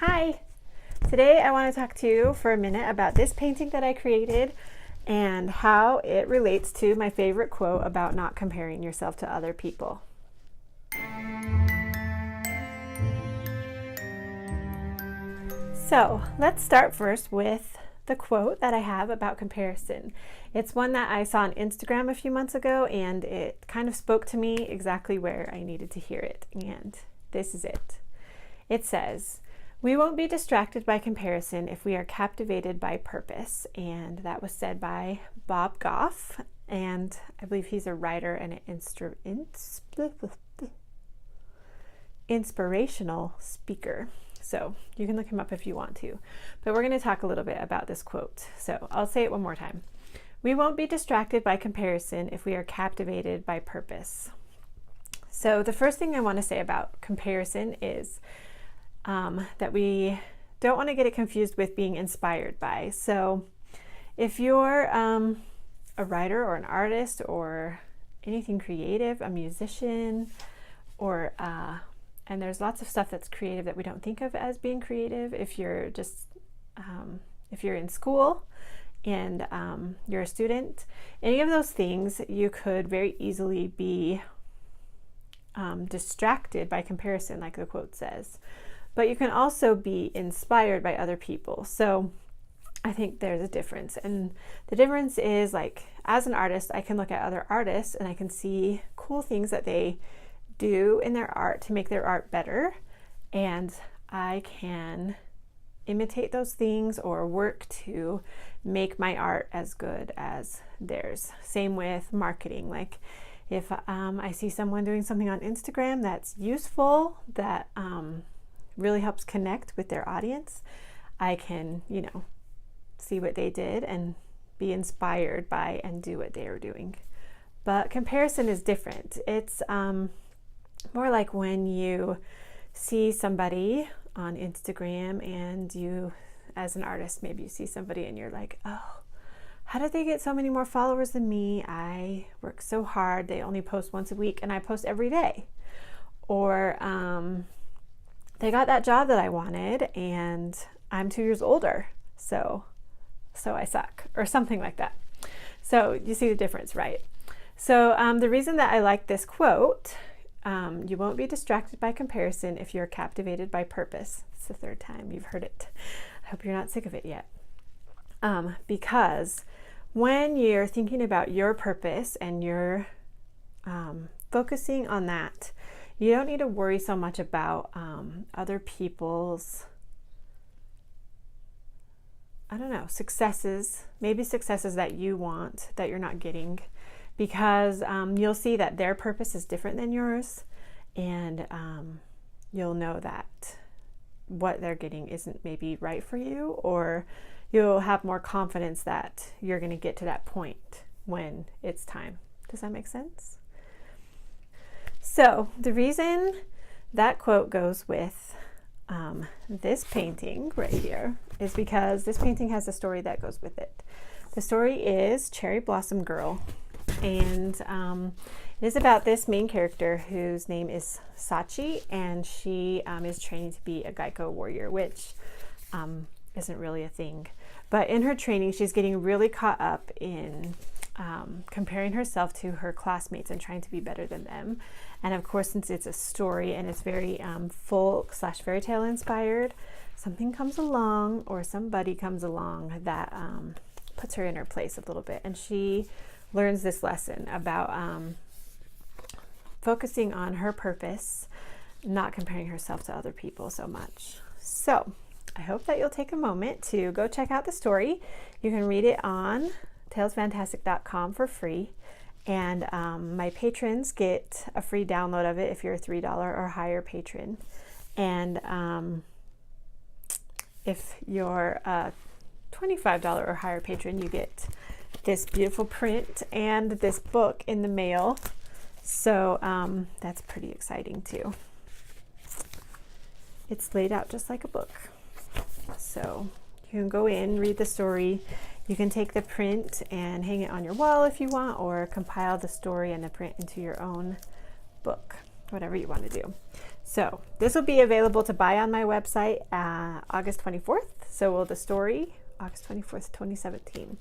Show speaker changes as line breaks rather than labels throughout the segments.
Hi! Today I want to talk to you for a minute about this painting that I created and how it relates to my favorite quote about not comparing yourself to other people. So let's start first with the quote that I have about comparison. It's one that I saw on Instagram a few months ago, and it kind of spoke to me exactly where I needed to hear it, and this is it. It says, "We won't be distracted by comparison if we are captivated by purpose." And that was said by Bob Goff, and I believe he's a writer and an inspirational speaker. So you can look him up if you want to. But we're going to talk a little bit about this quote. So I'll say it one more time. We won't be distracted by comparison if we are captivated by purpose. So the first thing I want to say about comparison is that we don't want to get it confused with being inspired by. So if you're a writer or an artist or anything creative, a musician, or and there's lots of stuff that's creative that we don't think of as being creative. If you're just if you're in school and you're a student, any of those things, you could very easily be distracted by comparison, like the quote says. But you can also be inspired by other people. So I think there's a difference. And the difference is, like, as an artist, I can look at other artists and I can see cool things that they do in their art to make their art better. And I can imitate those things or work to make my art as good as theirs. Same with marketing. Like, if I see someone doing something on Instagram that's useful, that really helps connect with their audience, I can, see what they did and be inspired by and do what they are doing. But comparison is different. It's more like when you see somebody on Instagram and you, as an artist, maybe you see somebody and you're like, oh, how did they get so many more followers than me? I work so hard. They only post once a week and I post every day. Or they got that job that I wanted and I'm 2 years older, so I suck, or something like that. So you see the difference, right? So the reason that I like this quote, you won't be distracted by comparison if you're captivated by purpose. It's the third time you've heard it. I hope you're not sick of it yet. Because when you're thinking about your purpose and you're focusing on that, you don't need to worry so much about other people's, successes, maybe successes that you want that you're not getting, because you'll see that their purpose is different than yours, and you'll know that what they're getting isn't maybe right for you, or you'll have more confidence that you're going to get to that point when it's time. Does that make sense? So the reason that quote goes with this painting right here is because this painting has a story that goes with it. The story is Cherry Blossom Girl, and it is about this main character whose name is Sachi, and she is training to be a Geico warrior, which isn't really a thing. But in her training, she's getting really caught up in comparing herself to her classmates and trying to be better than them. And of course, since it's a story and it's very folk/fairy tale inspired, something comes along, or somebody comes along that puts her in her place a little bit, and she learns this lesson about focusing on her purpose, not comparing herself to other people so much. So I hope that you'll take a moment to go check out the story. You can read it on talesfantastic.com for free, and my patrons get a free download of it if you're a $3 or higher patron, and if you're a $25 or higher patron, you get this beautiful print and this book in the mail. So that's pretty exciting too. It's laid out just like a book. So you can go in, read the story. You can take the print and hang it on your wall if you want, or compile the story and the print into your own book. whatever you want to do. So this will be available to buy on my website August 24th. So will the story, August 24th, 2017.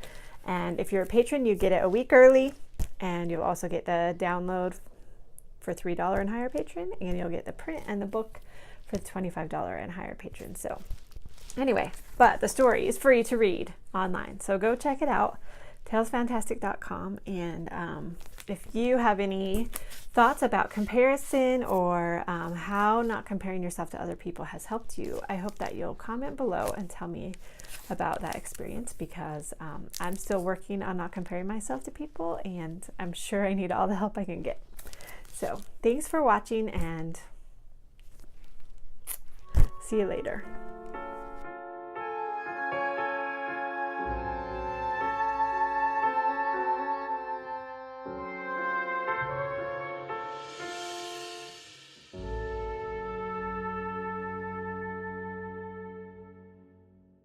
And if you're a patron, you get it a week early, and you'll also get the download for $3 and higher patron, and you'll get the print and the book for the $25 and higher patron. So anyway, but the story is free to read online. So go check it out, talesfantastic.com. And if you have any thoughts about comparison or how not comparing yourself to other people has helped you, I hope that you'll comment below and tell me about that experience, because I'm still working on not comparing myself to people, and I'm sure I need all the help I can get. So thanks for watching, and see you later.